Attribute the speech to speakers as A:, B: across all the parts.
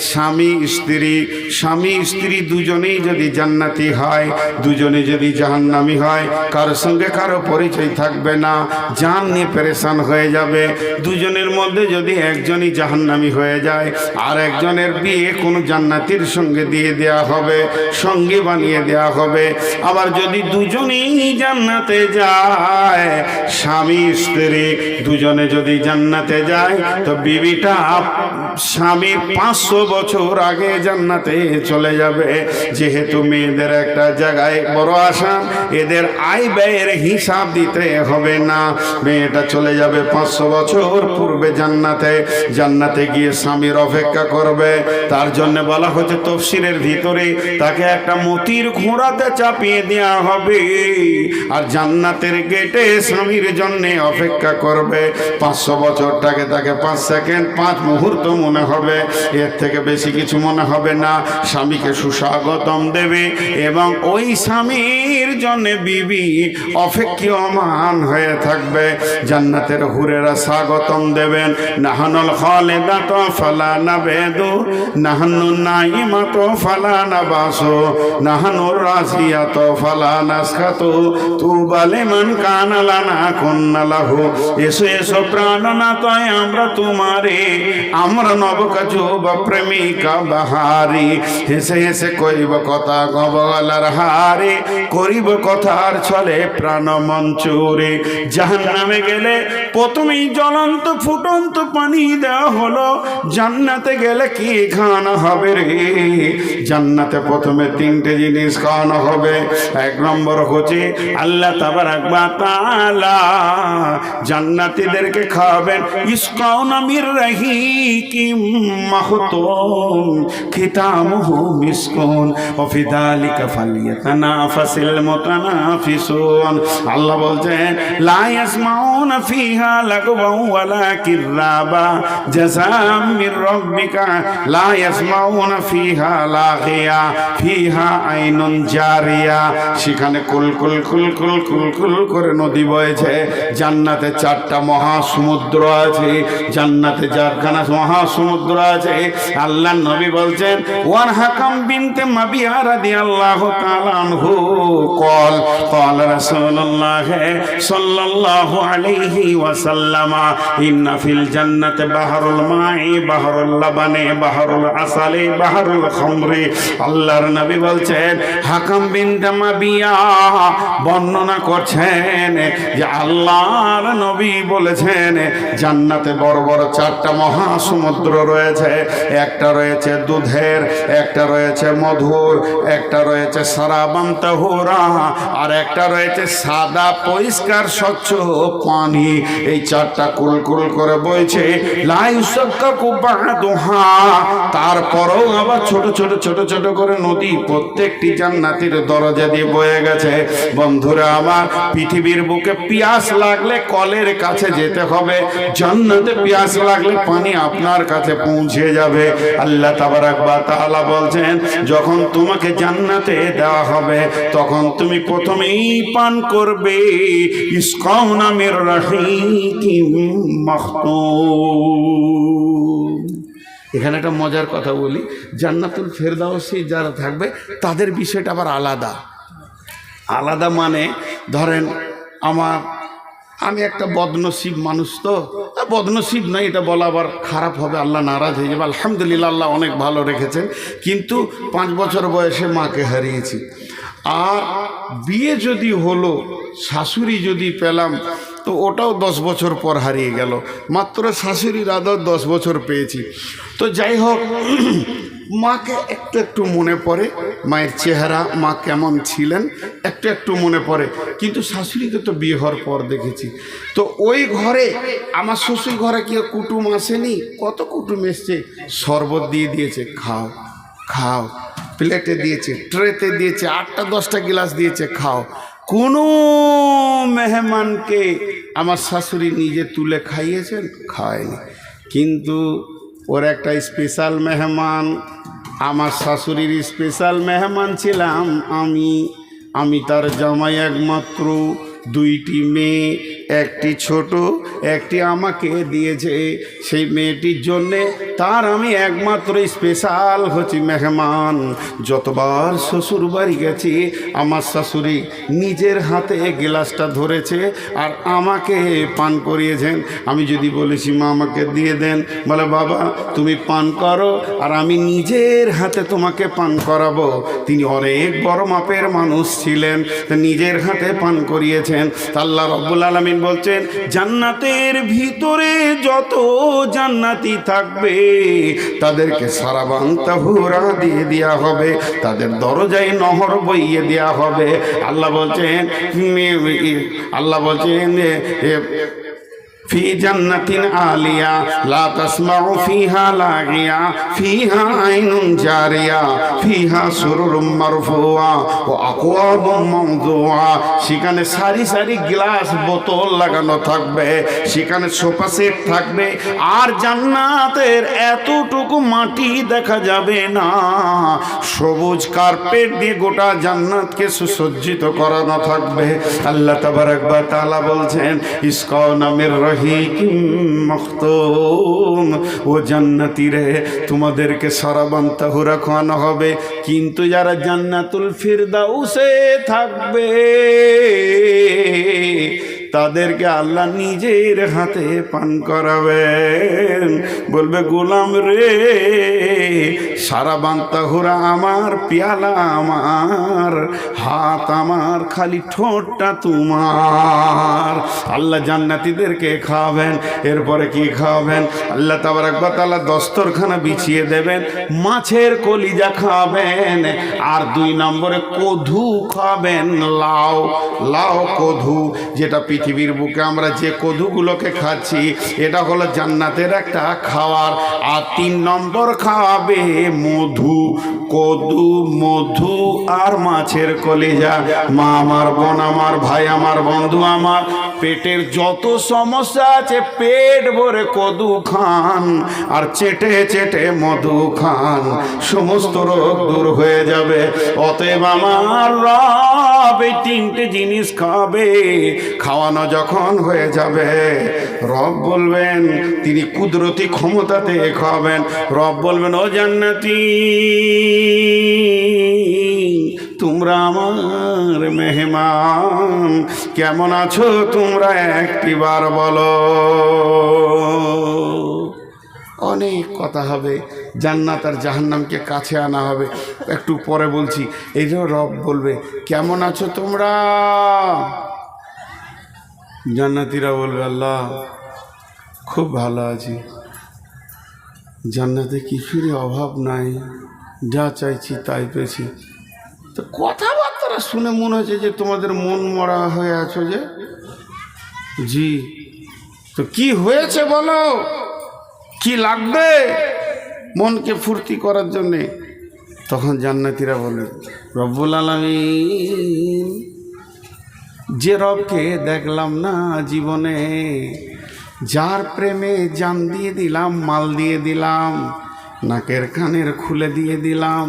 A: স্বামী স্ত্রী দুজনেই যদি জান্নাতি হয়, দুজনে যদি জাহান্নামী হয়, কারোর সঙ্গে কারো পরিচয় থাকবে না, জান নিয়ে পেরেশান হয়ে যাবে। দুজনের মধ্যে যদি একজনই জাহান্নামী হয়ে যায়, আর একজনের বিয়ে কোনো জান্নাতির সঙ্গে দিয়ে দেয়া হবে, সঙ্গী বানিয়ে দেয়া হবে। আবার যদি দুজনেই জান্নাতে যায়, স্বামী স্ত্রী দুজনে যদি জান্নাতে যায়, তো বিবিটা স্বামীর 500 বছর আগে জান্নাতে চলে যাবে। যেহেতু মেয়েদের একটা জায়গায় বড় আশা, এদের আয় ব্যয়ের হিসাব দিতে হবে না, মেয়েটা চলে যাবে 500 বছর পূর্বে জান্নাতে। জান্নাতে গিয়ে স্বামীর অপেক্ষা করবে। তার জন্য বলা হচ্ছে তফসিরের ভিতরে, তাকে একটা মতির ঘোড়াতে চাপিয়ে দেওয়া হবে, আর জান্নাতের গেটে স্বামীর জন্য অপেক্ষা করবে। 500 বছরটাকে তাকে 5 সেকেন্ড 5 মুহূর্ত মনে হবে, এর থেকে বেশি কিছু মনে হবে না। স্বামীকে সুস্বাগতম দেবে এবং ওই স্বামীর জন্য বিবি অপেক্ষমান হয়ে থাকবে। জান্নাতের হুরেরা স্বাগতম দেবেন। নাহানুল খালিদাত ফালা নাবেদু, নাহানু নাইমাত ফালা নাবাসু, নাহানুর রাসিয়াত ফালা নাসখাতু, তুবা লিমান কানা লানা কুন্না লাহু। এসো এসো প্রাণনাথ আমরা তোমারে, আমরা নবকাজু বা প্রেমিকা বাহারি। হেসে হেসে করিব কথা গবলার হারে, করিব কথার ছলে প্রাণ মঞ্চুরে। জাহান্নামে গেলে প্রথমেই জ্বলন্ত ফুটন্ত পানি দেওয়া হলো, জান্নাতে গেলে কি খাওয়ানো হবে রে? জান্নাতে প্রথমে 3টে জিনিস খাওয়ানো হবে। 1 নম্বর হচ্ছে আল্লাহ তাবারাক ওয়া তাআলা জান্নাতীদেরকে খাওয়াবেন ইসকাউনা মির রাহিকিম মাখতুম খিতামুহু মিসকুন ওয়া ফি যালিকা ফালইয়াতানাফাসিল মুতানাফিসুন। আল্লাহ বলছেন লা ইয়াসমাউনা ফিহা লাগওয়া ওয়ালা কিযাবা জাযাম মির রাব্বিকা লা ইয়াসমাউনা ফিহা লাগিয়া ফিহা আইনুন জারিয়া। সেখানে কুলকুল কুলকুল কুলকুল করে নদী বইছে। জান্নাতে 4টা মহাসমুদ্র আছে, জান্নাতে 4খানা মহাসমুদ্র আছে। আল্লাহ নবী বলছেন ওয়ান হাকাম বিনতে মাবিয়া রাদিয়াল্লাহু তাআলা আনহু قال قال رسول الله صلى الله عليه وسلم إن في الجنة بحر الماء بحر اللبن بحر العسل بحر الخمر। আল্লাহর নবী বলছেন, হাকাম বিনতে মাবিয়া বর্ণনা করছেন যে আল্লাহর নবী বলেছেন জান্নাতে বড় বড় 4টা মহাসমুদ্র রয়েছে। একটা রয়েছে দুধের, একটা রয়েছে মধুর, একটা রয়েছে সারাবান তাহুরা, আর একটা রয়েছে সাদা পরিষ্কার স্বচ্ছ পানি। এই 4টা কুলকুল করে বইছে। লা ইউসাক্কাকু বা'দুহা, তারপরও আবার ছোট ছোট ছোট ছোট করে নদী প্রত্যেকটি জান্নাতের দরজা দিয়ে বয়ে গেছে। বন্ধুরা আমার, পৃথিবীর বুকে পিয়াস লাগলে কলের কাছে যেতে হবে, জান্নাতে পিয়াস লাগলে পানি আপনার কাছে পৌঁছে যাবে। আল্লাহ তাবারাক ওয়া তাআলা বলছেন যখন তোমাকে জান্নাতে দেওয়া হবে, তখন তুমি প্রথমেই পান করবে ইসকাউনা মির রাহিকিম মাখতুম। এখানে একটা মজার কথা বলি, জান্নাতুল ফেরদাউসে যারা থাকবে তাদের বিষয়টা আবার আলাদা। আলাদা মানে ধরেন আমি একটা বদনসিব মানুষ, তো বদনসিব নয় এটা বলা আবার খারাপ হবে, আল্লাহ নারাজ হয়ে যাবে। আলহামদুলিল্লাহ আল্লাহ অনেক ভালো রেখেছেন, কিন্তু 5 বছর বয়সে মাকে হারিয়েছি। আর বিয়ে যদি হলো, শাশুড়ি যদি পেলাম, তো ওটাও 10 বছর পর হারিয়ে গেল। মাত্র শাশুড়ির আদর 10 বছর পেয়েছি। তো যাই হোক, মাকে একটু একটু মনে পড়ে, মায়ের চেহারা, মা কেমন ছিলেন একটু একটু মনে পড়ে। কিন্তু শাশুড়িকে তো বিয়ে হওয়ার পর দেখেছি। তো ওই ঘরে আমার শ্বশুর ঘরে কি কুটুম আসেনি? কত কুটুম এসছে, শরবত দিয়ে দিয়েছে, খাও খাও, প্লেটে দিয়েছে, ট্রেতে দিয়েছে, 8টা 10টা গ্লাস দিয়েছে, খাও। কোনো মেহমানকে আমার শাশুড়ি নিজে তুলে খাইয়েছেন? খাওয়ায়নি। কিন্তু ওর একটা স্পেশাল মেহমান, আমার শাশুড়ির স্পেশাল মেহমান ছিলাম আমি তার জামাই একমাত্র, 2টি মেয়ে, একটি ছোট একটি আমাকে দিয়েছে, সেই মেয়েটির জন্যে তার আমি একমাত্র স্পেশাল হচ্ছি মেহমান। যতবার শ্বশুর বাড়ি গেছি আমার শাশুড়ি নিজের হাতে গ্লাসটা ধরেছে আর আমাকে পান করিয়েছেন। আমি যদি বলেছি মা আমাকে দিয়ে দেন, বলে বাবা তুমি পান করো আর আমি নিজের হাতে তোমাকে পান করাবো। তিনি অনেক বড় মাপের মানুষ ছিলেন, নিজের হাতে পান করিয়েছেন। আল্লাহ রাব্বুল আলামিন বলছেন জান্নাতের ভিতরে যত জান্নাতি থাকবে তাদেরকে সারাবান তাহুরা দিয়ে দেওয়া হবে, তাদের দরজায় নহর বইয়ে দেওয়া হবে। আল্লাহ বলছেন ফি জান্নাতিন আলিয়া লা তাসমাউ ফিহা লাগিয়া ফিহা আইনুন জারিয়া ফিহা সুরুরুম মারফুয়া ওয়া আকওয়াবুম মাওদুআ। সেখানে সারি সারি গ্লাস বোতল লাগানো থাকবে, সেখানে সোফা সেট থাকবে, আর জান্নাতের এতটুকু মাটি দেখা যাবে না। সবুজ কার্পেট দিয়ে গোটা জান্নাতকে সুসজ্জিত করানো থাকবে। আল্লাহ তাবারাক ওয়া তাআলা বলছেন ইসকাউনা মির মখতুম, ও জান্নাতি রে তোমাদেরকে সারাবান তাহুরা খাওয়ানো হবে, কিন্তু যারা জান্নাতুল ফিরদাউসে থাকবে তাদেরকে আল্লাহ নিজের হাতে পান করাবেন। বলবে গোলাম রে সারাবান তাহুরা আমার, পেয়ালা আমার, হাত আমার, খালি ঠোঁটটা তোমার। আল্লাহ জান্নাতীদেরকে খাওয়াবেন। এরপরে কি খাওয়াবেন? আল্লাহ তাবারাক ওয়া তাআলা দস্তরখানা বিছিয়ে দেবেন, মাছের কলিজা খাওয়াবেন, আর 2 নম্বরে কধু খাওয়াবেন। লাউ কধু, যেটা পৃথিবীর বুকে আমরা যে কধুগুলোকে খাচ্ছি এটা হলো জান্নাতের একটা খাবার। আর 3 নম্বর খাওয়াবে মধু, কদু, মধু আর মাছের কলিজা। মা আমার, বোন আমার, ভাই আমার, বন্ধু আমার, পেটের যত সমস্যা আছে পেট ভরে কদু খান আর চেটে চেটে মধু খান, সমস্ত রোগ দূর হয়ে যাবে। অতএব আমার রব এই 3টে জিনিস খাবে। খাওয়ানো যখন হয়ে যাবে রব বলবেন, তিনি কুদরতি ক্ষমতাতে খাওয়াবেন। রব বলবেন ও জান্নাতি তোমরা আমার মেহমান, কেমন আছো তোমরা একটিবার বলো। অনেক কথা হবে, জান্নাত আর জাহান্নামকে কাছে আনা হবে, একটু পরে বলছি। এই যে রব বলবে কেমন আছো তোমরা, জান্নাতীরা বলবে আল্লাহ খুব ভালো আছি, জান্নাতে কিছুরই অভাব নাই, যা চাইছি তাই পেয়েছি। তো কথাবার্তা শুনে মনে হচ্ছে যে তোমাদের মন মরা হয়ে আছো যে। জি, তো কি হয়েছে বলো, কি লাগবে মনকে ফুর্তি করার জন্যে? তখন জান্নাতীরা বলে রব্বুল আলামিন, যে রবকে দেখলাম না জীবনে, যার প্রেমে জান দিয়ে দিলাম, মাল দিয়ে দিলাম, নাকের কানের খুলে দিয়ে দিলাম,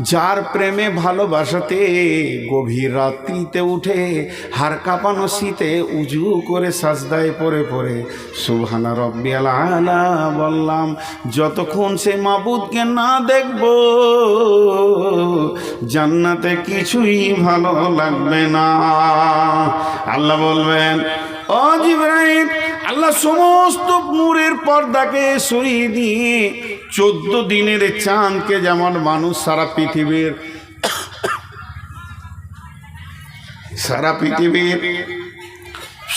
A: যার প্রেমে ভালোবাসাতে গভীর রাত্রিতে উঠে হাড় কাঁপানো শীতে উজু করে সাজদায় পড়ে পড়ে সুবহানা রব্বিয়াল আলা বললাম, যতক্ষণ সে মাবুদকে না দেখব জান্নাতে কিছুই ভালো লাগবে না। আল্লাহ বলবেন ও জিবরাইল, আল্লাহ সমস্ত নূরের পর্দাকে সরিয়ে দিয়ে 14 দিনের চাঁদকে, যেমন মানুষ সারা পৃথিবীর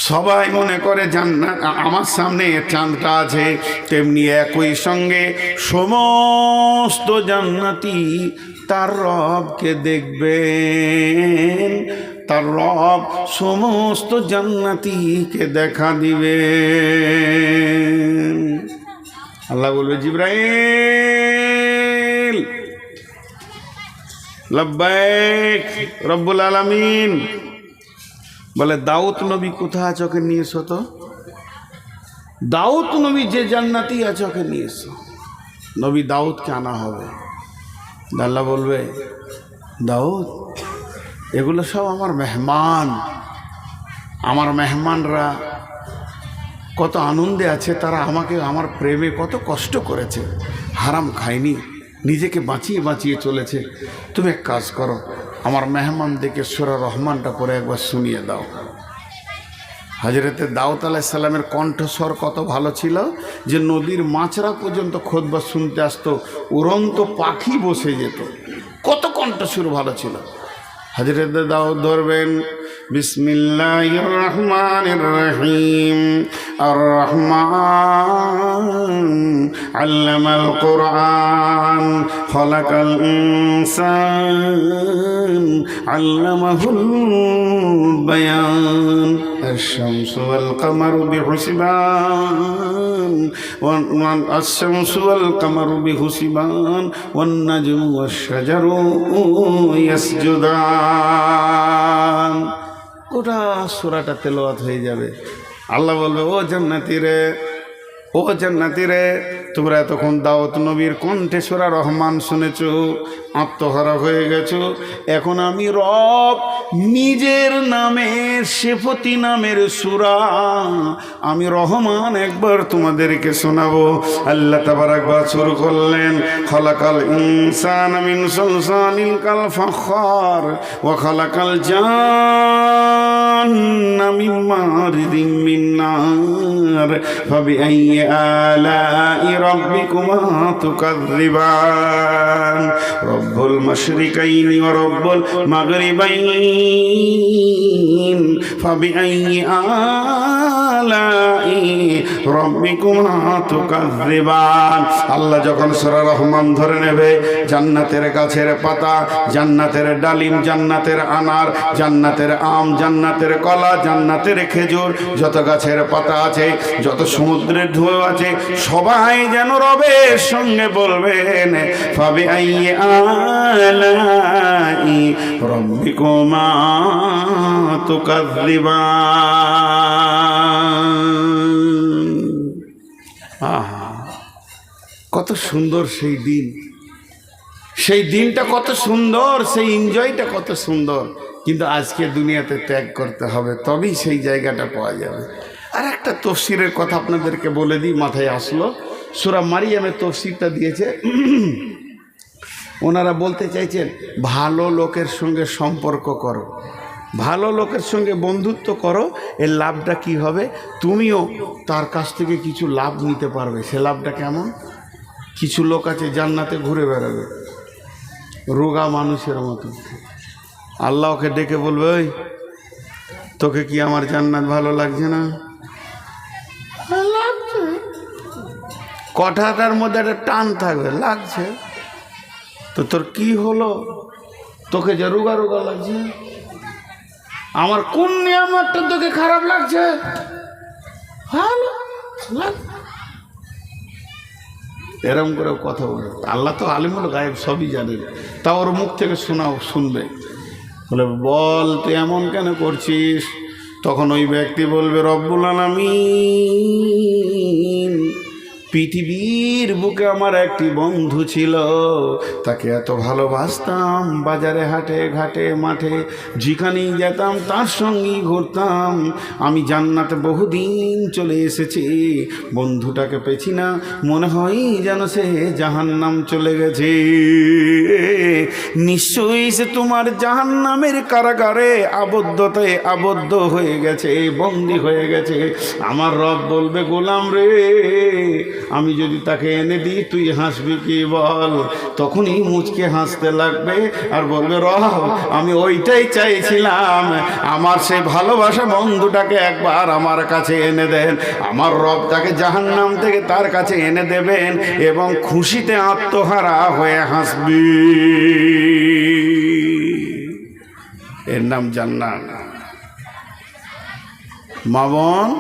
A: সবাই মনে করে জান্নাত আমার সামনে চাঁদটা আছে, তেমনি একই সঙ্গে সমস্ত জান্নাতি তার রবকে দেখবেন, তার রব সমস্ত জান্নাতীকে দেখা দিবে। আল্লাহ বলবে জিবরাইল লব্বাইক রব্বুল আলামিন। বলে দাউদ নবী কোথায় আছে ওকে নিয়ে এসো তো। দাউদ নবী যে জান্নাতি আছে ওকে নিয়ে এসো। নবী দাউদকে আনা হবে। আল্লাহ বলবে দাউদ এগুলো সব আমার মেহমান, আমার মেহমানরা কত আনন্দে আছে তারা, আমাকে আমার প্রেমে কত কষ্ট করেছে, হারাম খায়নি, নিজেকে বাঁচিয়ে বাঁচিয়ে চলেছে। তুমি এক কাজ করো, আমার মেহমানদেরকে সূরা রহমানটা পরে একবার শুনিয়ে দাও। হযরতে দাউদ আলাইহিস সালামের কণ্ঠস্বর কত ভালো ছিল যে নদীর মাছরা পর্যন্ত খুতবা শুনতে আসতো, উড়ন্ত পাখি বসে যেত, কত কণ্ঠস্বর ভালো ছিল। হযরতে দাউদ ধরবেন, বিসমিল্লাহির রহমানির রহিম, আর রহমান আল্লামাল কুরআন, খলাকাল ইনসান আল্লামাহুল বায়ান, الشمس والقمر بحسبان الشمس والقمر بحسبان والنجم والشجر يسجدان। গোটা সূরাটা তেলাওয়াত হয়ে যাবে। আল্লাহ বলবে, ও জান্নাতি রে, ও জান্নাতি রে, তোমরা এতক্ষণ দাউদ নবীর কণ্ঠে সূরা রহমান শুনেছ, আত্মহারা হয়ে গেছো। এখন আমি রব নিজের নামের, সিফতি নামের সূরা আমি রহমান একবার তোমাদেরকে শোনাবো। আল্লাহ তাবারাক ওয়া তাআলা শুরু করলেন, খলাকাল ইনসানা মিন সালসালিন কাল ফাখার ওয়া খলাকাল জান্না মিন মারিদিন মিন নার ফাবিআইয়ি আলাই রাব্বিকুমা তুকাযযিবান রব্বুল মাশরিকাইনি ওয়া রব্বুল মাগরিবাইন ফাবিআইয়ি আলাই রাব্বিকুমা তুকাযযিবান। আল্লাহ যখন সূরা রহমান ধরে নেবে, জান্নাতের গাছের পাতা, জান্নাতের ডালিম, জান্নাতের আনার, জান্নাতের আম, জান্নাতের কলা, জান্নাতের খেজুর, যত গাছের পাতা আছে, যত সমুদ্রের ঢেউ আছে, সবাই যেন রবের সঙ্গে বলবেন, ফাবিআইয়ি আলাই রাব্বিকুমা তুকাযযিবান। আহা, কত সুন্দর সেই দিন, সেই দিনটা কত সুন্দর, সেই এনজয়টা কত সুন্দর। কিন্তু আজকে দুনিয়াতে ত্যাগ করতে হবে, তবেই সেই জায়গাটা পাওয়া যাবে। আর একটা তফসিরের কথা আপনাদেরকে বলে দিই, মাথায় আসলো, সূরা মারিয়ামের তফসিরটা দিয়েছে। ওনারা বলতে চাইছেন, ভালো লোকের সঙ্গে সম্পর্ক করো, ভালো লোকের সঙ্গে বন্ধুত্ব করো, এর লাভটা কি হবে, তুমিও তার কাছ থেকে কিছু লাভ নিতে পারবে। সে লাভটা কেমন? কিছু লোক আছে জান্নাতে ঘুরে বেড়াবে রোগা মানুষের মতো, আল্লাহ ওকে ডেকে বলবে, ওই তোকে কি আমার জান্নাত ভালো লাগছে না? লাগছে, কথাটার মধ্যে একটা টান থাকবে, লাগছে তো। তোর কি হলো, তোকে যে রোগা রোগা লাগছে, আমার কোন নিয়ামতটা তোকে খারাপ লাগছে? ভালো লাগছে, এরকম করে কথা বলে। আল্লাহ তো আলিমুল গায়েব, সবই জানেন, তা ওর মুখ থেকে শোনাও, শুনবে। বলে, বল তুই এমন কেন করছিস? তখন ওই ব্যক্তি বলবে, রব্বুল আলামিন, পৃথিবীর বুকে আমার একটি বন্ধু ছিল, তাকে এত ভালোবাসতাম, বাজারে হাটে ঘাটে মাঠে যেখানেই যেতাম তার সঙ্গেই ঘুরতাম। আমি জান্নাতে বহুদিন চলে এসেছি, বন্ধুটাকে পেছি না, মনে হয় যেন সে জাহান্নাম চলে গেছে। নিশ্চয়ই সে তোমার জাহান্নামের কারাগারে আবদ্ধতায় আবদ্ধ হয়ে গেছে, বন্দী হয়ে গেছে। আমার রব বলবে, গোলাম রে, আমি যদি তাকে এনে দিই তুই হাসবি কি বল? তখনই মুচকে হাসতে লাগবে আর বলবে, রব আমি ওইটাই চাইছিলাম, আমার সেই ভালোবাসা বন্ধুটাকে একবার আমার কাছে এনে দেন। আমার রব তাকে জাহান্নাম থেকে তার কাছে এনে দেবেন এবং খুশিতে আত্মহারা হয়ে হাসবি। এর নাম জান্নাত। মা বোন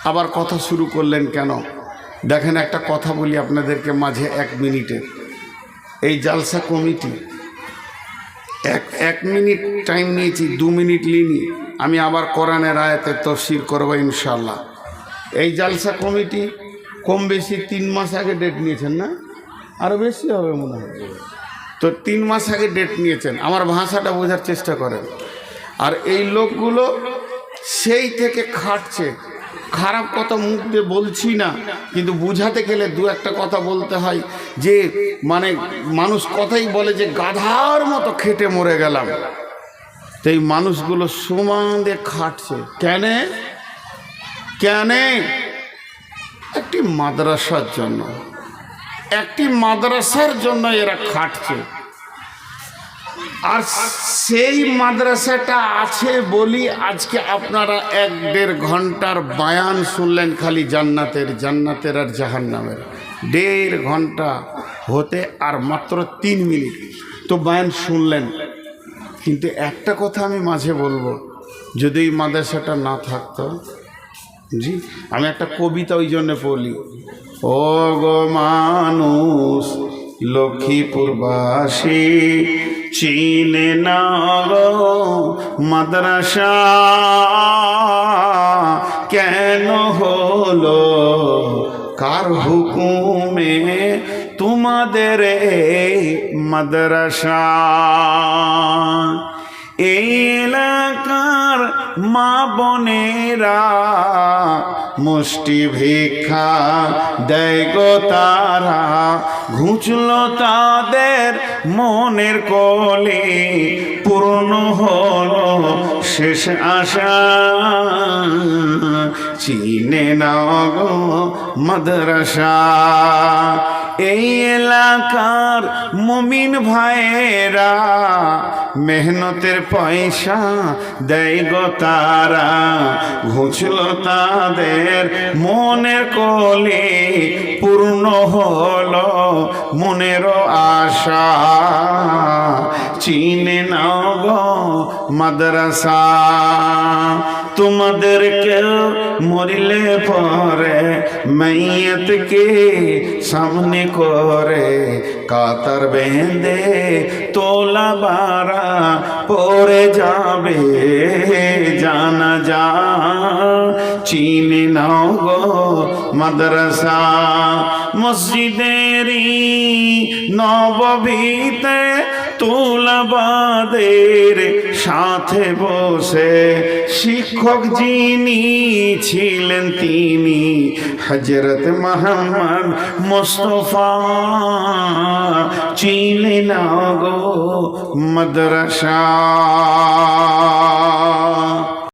A: আবার কথা শুরু করলেন কেন? দেখেন, একটা কথা বলি আপনাদেরকে মাঝে, 1 মিনিটের। এই জালসা কমিটি এক মিনিট টাইম নিয়েছি, 2 মিনিট নিইনি। আমি আবার কোরআনের আয়াতের তাফসীর করব ইনশাআল্লাহ। এই জালসা কমিটি কম বেশি 3 মাস আগে ডেট নিয়েছেন না? আরও বেশি হবে মনে হয়। তো 3 মাস আগে ডেট নিয়েছেন, আমার ভাষাটা বোঝার চেষ্টা করেন। আর এই লোকগুলো সেই থেকে খাটছে, খারাপ কথা মুখ দিয়ে বলছি না, কিন্তু বুঝাতে গেলে দু একটা কথা বলতে হয়। যে মানে মানুষ কথাই বলে যে গাধার মতো খেটে মরে গেলাম। তো এই মানুষগুলো সমান দিয়ে খাটছে কেন? একটি মাদ্রাসার জন্য, একটি মাদ্রাসার জন্য এরা খাটছে। আর সেই মাদ্রাসাটা আছে বলি আজকে আপনারা 1-1.5 ঘন্টার বায়ান শুনলেন খালি জান্নাতের আর জাহান্নামের। 1.5 ঘন্টা হতে আর মাত্র 3 মিনিট তো বায়ান শুনলেন। কিন্তু একটা কথা আমি মাঝে বলবো, যদি এই মাদ্রাসাটা না থাকতো, জি আমি একটা কবিতা ওই জন্য বলি, ও গো মানুষ লক্ষ্মীপুরবাসী চিনে না গো মাদ্রাসা কেন হলো, কার হুকুমে তোমাদের এই মাদ্রাসা? এই এলাকার মা বোনেরা মুষ্টি ভিক্ষা দেয় গো তারা, ঘুচল তাদের মনের কলে, পূর্ণ হলো শেষ আশা, চিনে না গো মাদ্রাসা। এই এলাকার মুমিন ভাইয়েরা মেহনতের পয়সা দেয় গো তারা, ঘুচল তাদের মনের কলে, পূর্ণ হলো মনেরও আশা, চিনে নাও গো মাদ্রাসা। তোমাদেরকে মরিলে পরে মাইয়াতকে সামনে করে কাতার বেঁধে তোলা বারা পরে যাবে জানাজা, চিনে নাও গো মাদ্রাসা। মসজিদেরই নববীতে তুলাবাদের সাথে বসে শিক্ষক যিনি ছিলেন তিনি হযরত মুহাম্মদ মুস্তাফা, চিনে না গো মাদ্রাসা।